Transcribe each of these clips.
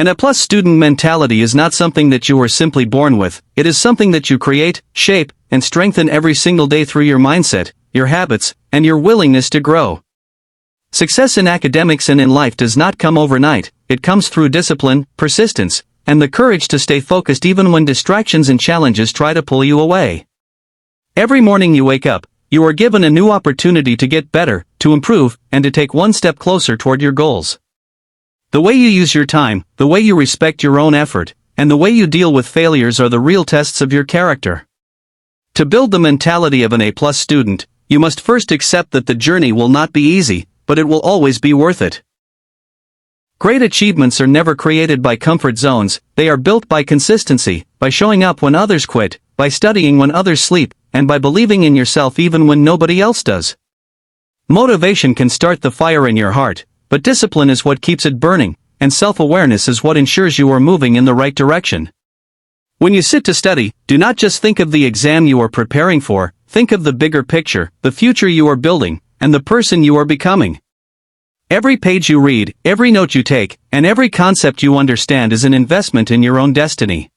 An A+ student mentality is not something that you are simply born with, it is something that you create, shape, and strengthen every single day through your mindset, your habits, and your willingness to grow. Success in academics and in life does not come overnight, it comes through discipline, persistence, and the courage to stay focused even when distractions and challenges try to pull you away. Every morning you wake up, you are given a new opportunity to get better, to improve, and to take one step closer toward your goals. The way you use your time, the way you respect your own effort, and the way you deal with failures are the real tests of your character. To build the mentality of an A+ student, you must first accept that the journey will not be easy, but it will always be worth it. Great achievements are never created by comfort zones, they are built by consistency, by showing up when others quit, by studying when others sleep, and by believing in yourself even when nobody else does. Motivation can start the fire in your heart, but discipline is what keeps it burning, and self-awareness is what ensures you are moving in the right direction. When you sit to study, do not just think of the exam you are preparing for, think of the bigger picture, the future you are building, and the person you are becoming. Every page you read, every note you take, and every concept you understand is an investment in your own destiny.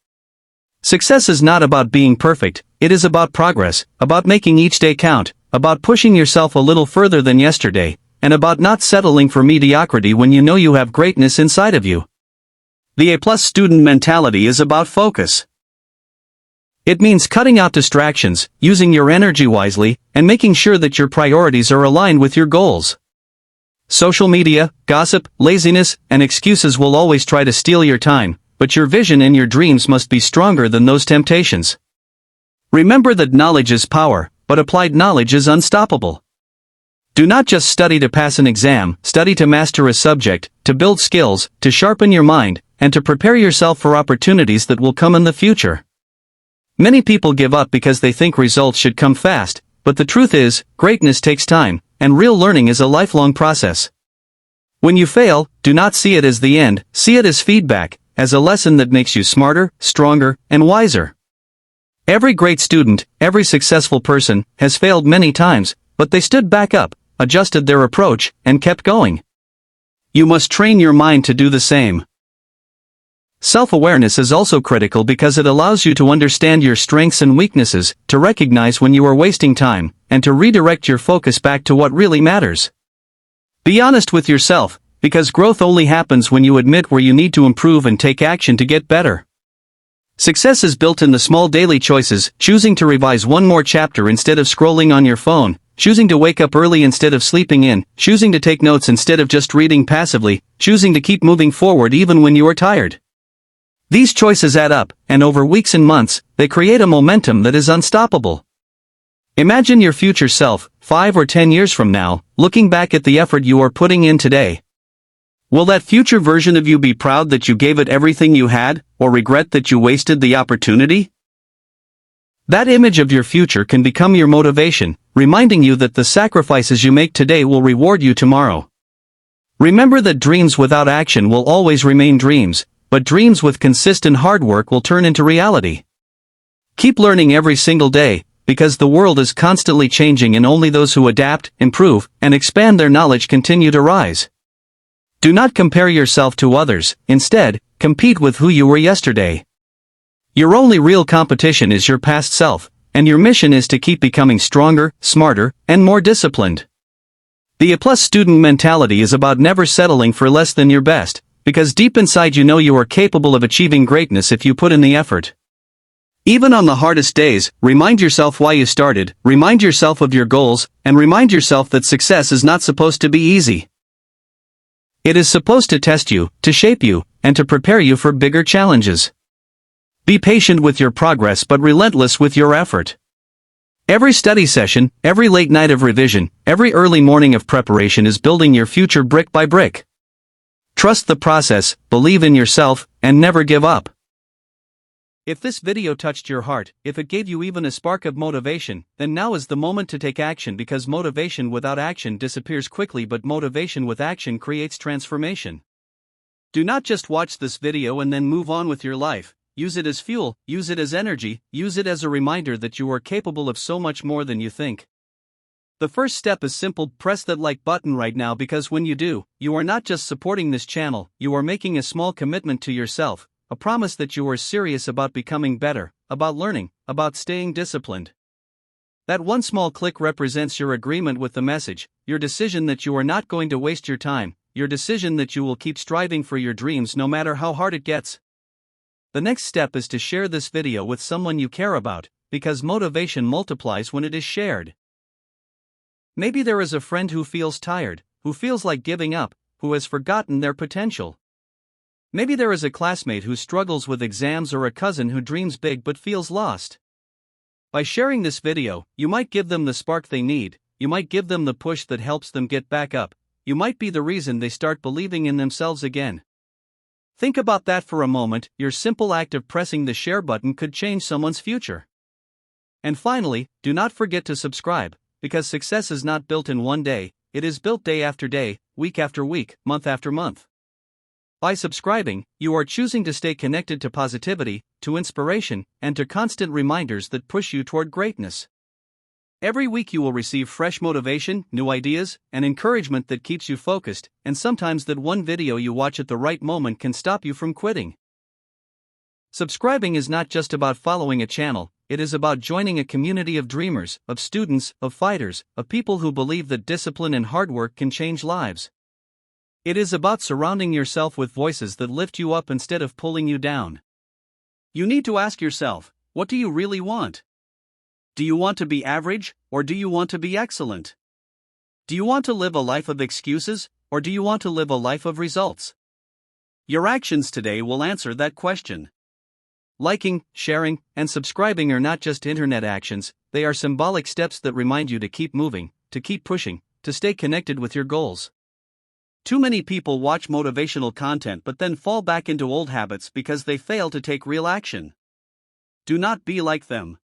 Success is not about being perfect, it is about progress, about making each day count, about pushing yourself a little further than yesterday, and about not settling for mediocrity when you know you have greatness inside of you. The A+ student mentality is about focus. It means cutting out distractions, using your energy wisely, and making sure that your priorities are aligned with your goals. Social media, gossip, laziness, and excuses will always try to steal your time, but your vision and your dreams must be stronger than those temptations. Remember that knowledge is power, but applied knowledge is unstoppable. Do not just study to pass an exam, study to master a subject, to build skills, to sharpen your mind, and to prepare yourself for opportunities that will come in the future. Many people give up because they think results should come fast, but the truth is, greatness takes time, and real learning is a lifelong process. When you fail, do not see it as the end, see it as feedback, as a lesson that makes you smarter, stronger, and wiser. Every great student, every successful person, has failed many times, but they stood back up, adjusted their approach, and kept going. You must train your mind to do the same. Self-awareness is also critical because it allows you to understand your strengths and weaknesses, to recognize when you are wasting time, and to redirect your focus back to what really matters. Be honest with yourself, because growth only happens when you admit where you need to improve and take action to get better. Success is built in the small daily choices, choosing to revise one more chapter instead of scrolling on your phone, choosing to wake up early instead of sleeping in, choosing to take notes instead of just reading passively, choosing to keep moving forward even when you are tired. These choices add up, and over weeks and months, they create a momentum that is unstoppable. Imagine your future self, 5 or 10 years from now, looking back at the effort you are putting in today. Will that future version of you be proud that you gave it everything you had, or regret that you wasted the opportunity? That image of your future can become your motivation, reminding you that the sacrifices you make today will reward you tomorrow. Remember that dreams without action will always remain dreams, but dreams with consistent hard work will turn into reality. Keep learning every single day, because the world is constantly changing and only those who adapt, improve, and expand their knowledge continue to rise. Do not compare yourself to others, instead, compete with who you were yesterday. Your only real competition is your past self, and your mission is to keep becoming stronger, smarter, and more disciplined. The A+ student mentality is about never settling for less than your best, because deep inside you know you are capable of achieving greatness if you put in the effort. Even on the hardest days, remind yourself why you started, remind yourself of your goals, and remind yourself that success is not supposed to be easy. It is supposed to test you, to shape you, and to prepare you for bigger challenges. Be patient with your progress but relentless with your effort. Every study session, every late night of revision, every early morning of preparation is building your future brick by brick. Trust the process, believe in yourself, and never give up. If this video touched your heart, if it gave you even a spark of motivation, then now is the moment to take action because motivation without action disappears quickly but motivation with action creates transformation. Do not just watch this video and then move on with your life. Use it as fuel, use it as energy, use it as a reminder that you are capable of so much more than you think. The first step is simple: press that like button right now, because when you do, you are not just supporting this channel, you are making a small commitment to yourself, a promise that you are serious about becoming better, about learning, about staying disciplined. That one small click represents your agreement with the message, your decision that you are not going to waste your time, your decision that you will keep striving for your dreams no matter how hard it gets. The next step is to share this video with someone you care about, because motivation multiplies when it is shared. Maybe there is a friend who feels tired, who feels like giving up, who has forgotten their potential. Maybe there is a classmate who struggles with exams, or a cousin who dreams big but feels lost. By sharing this video, you might give them the spark they need, you might give them the push that helps them get back up, you might be the reason they start believing in themselves again. Think about that for a moment. Your simple act of pressing the share button could change someone's future. And finally, do not forget to subscribe, because success is not built in one day, it is built day after day, week after week, month after month. By subscribing, you are choosing to stay connected to positivity, to inspiration, and to constant reminders that push you toward greatness. Every week you will receive fresh motivation, new ideas, and encouragement that keeps you focused, and sometimes that one video you watch at the right moment can stop you from quitting. Subscribing is not just about following a channel, it is about joining a community of dreamers, of students, of fighters, of people who believe that discipline and hard work can change lives. It is about surrounding yourself with voices that lift you up instead of pulling you down. You need to ask yourself, what do you really want? Do you want to be average, or do you want to be excellent? Do you want to live a life of excuses, or do you want to live a life of results? Your actions today will answer that question. Liking, sharing, and subscribing are not just internet actions, they are symbolic steps that remind you to keep moving, to keep pushing, to stay connected with your goals. Too many people watch motivational content but then fall back into old habits because they fail to take real action. Do not be like them.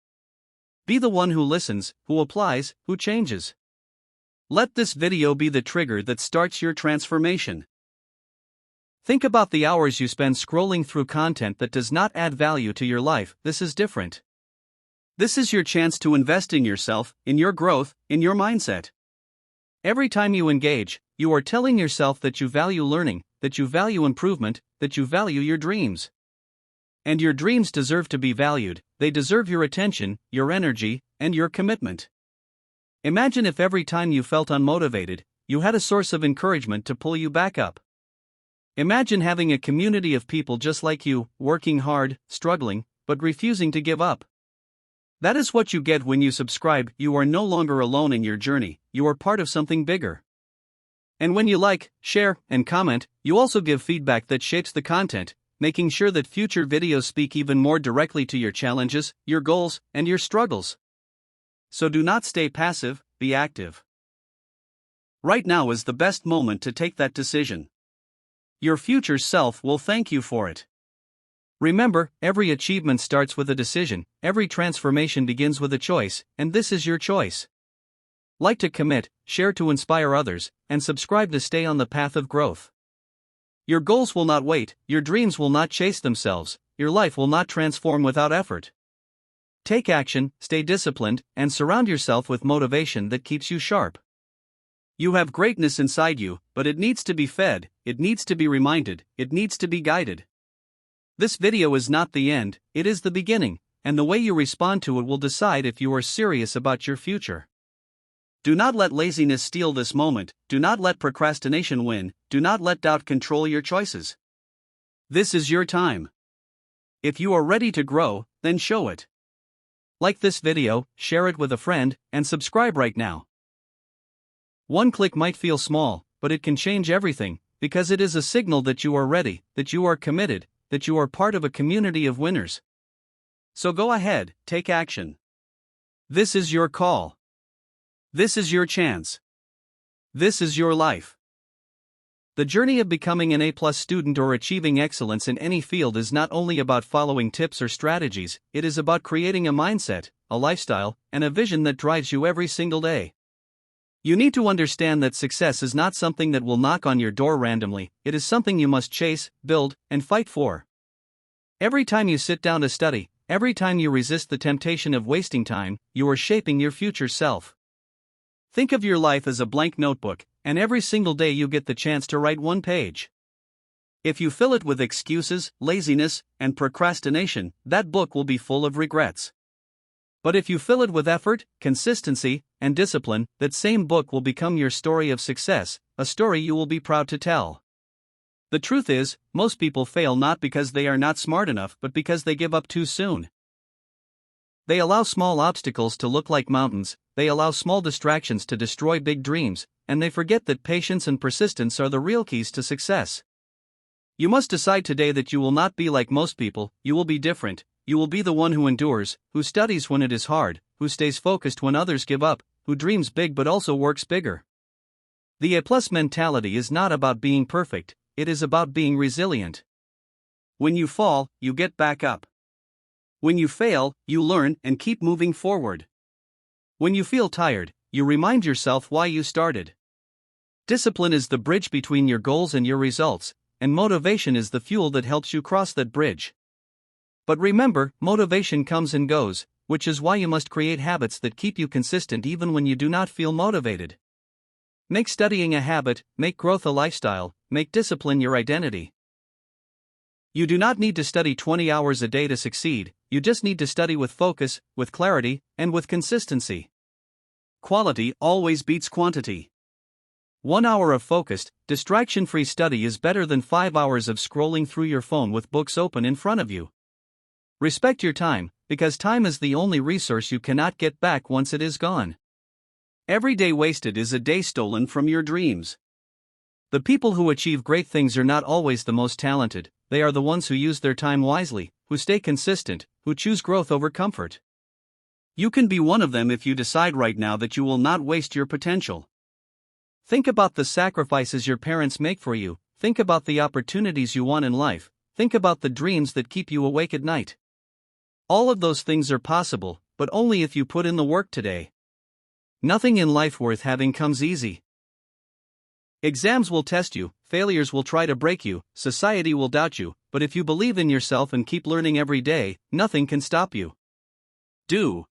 Be the one who listens, who applies, who changes. Let this video be the trigger that starts your transformation. Think about the hours you spend scrolling through content that does not add value to your life. This is different. This is your chance to invest in yourself, in your growth, in your mindset. Every time you engage, you are telling yourself that you value learning, that you value improvement, that you value your dreams. And your dreams deserve to be valued, they deserve your attention, your energy, and your commitment. Imagine if every time you felt unmotivated, you had a source of encouragement to pull you back up. Imagine having a community of people just like you, working hard, struggling, but refusing to give up. That is what you get when you subscribe. You are no longer alone in your journey, you are part of something bigger. And when you like, share, and comment, you also give feedback that shapes the content, making sure that future videos speak even more directly to your challenges, your goals, and your struggles. So do not stay passive, be active. Right now is the best moment to take that decision. Your future self will thank you for it. Remember, every achievement starts with a decision, every transformation begins with a choice, and this is your choice. Like to commit, share to inspire others, and subscribe to stay on the path of growth. Your goals will not wait, your dreams will not chase themselves, your life will not transform without effort. Take action, stay disciplined, and surround yourself with motivation that keeps you sharp. You have greatness inside you, but it needs to be fed, it needs to be reminded, it needs to be guided. This video is not the end, it is the beginning, and the way you respond to it will decide if you are serious about your future. Do not let laziness steal this moment, do not let procrastination win, do not let doubt control your choices. This is your time. If you are ready to grow, then show it. Like this video, share it with a friend, and subscribe right now. One click might feel small, but it can change everything, because it is a signal that you are ready, that you are committed, that you are part of a community of winners. So go ahead, take action. This is your call. This is your chance. This is your life. The journey of becoming an A+ student or achieving excellence in any field is not only about following tips or strategies, it is about creating a mindset, a lifestyle, and a vision that drives you every single day. You need to understand that success is not something that will knock on your door randomly, it is something you must chase, build, and fight for. Every time you sit down to study, every time you resist the temptation of wasting time, you are shaping your future self. Think of your life as a blank notebook, and every single day you get the chance to write one page. If you fill it with excuses, laziness, and procrastination, that book will be full of regrets. But if you fill it with effort, consistency, and discipline, that same book will become your story of success, a story you will be proud to tell. The truth is, most people fail not because they are not smart enough but because they give up too soon. They allow small obstacles to look like mountains, they allow small distractions to destroy big dreams, and they forget that patience and persistence are the real keys to success. You must decide today that you will not be like most people, you will be different, you will be the one who endures, who studies when it is hard, who stays focused when others give up, who dreams big but also works bigger. The A+ mentality is not about being perfect, it is about being resilient. When you fall, you get back up. When you fail, you learn and keep moving forward. When you feel tired, you remind yourself why you started. Discipline is the bridge between your goals and your results, and motivation is the fuel that helps you cross that bridge. But remember, motivation comes and goes, which is why you must create habits that keep you consistent even when you do not feel motivated. Make studying a habit, make growth a lifestyle, make discipline your identity. You do not need to study 20 hours a day to succeed, you just need to study with focus, with clarity, and with consistency. Quality always beats quantity. 1 hour of focused, distraction-free study is better than 5 hours of scrolling through your phone with books open in front of you. Respect your time, because time is the only resource you cannot get back once it is gone. Every day wasted is a day stolen from your dreams. The people who achieve great things are not always the most talented, they are the ones who use their time wisely, who stay consistent, who choose growth over comfort. You can be one of them if you decide right now that you will not waste your potential. Think about the sacrifices your parents make for you, think about the opportunities you want in life, think about the dreams that keep you awake at night. All of those things are possible, but only if you put in the work today. Nothing in life worth having comes easy. Exams will test you, failures will try to break you, society will doubt you, but if you believe in yourself and keep learning every day, nothing can stop you. Do.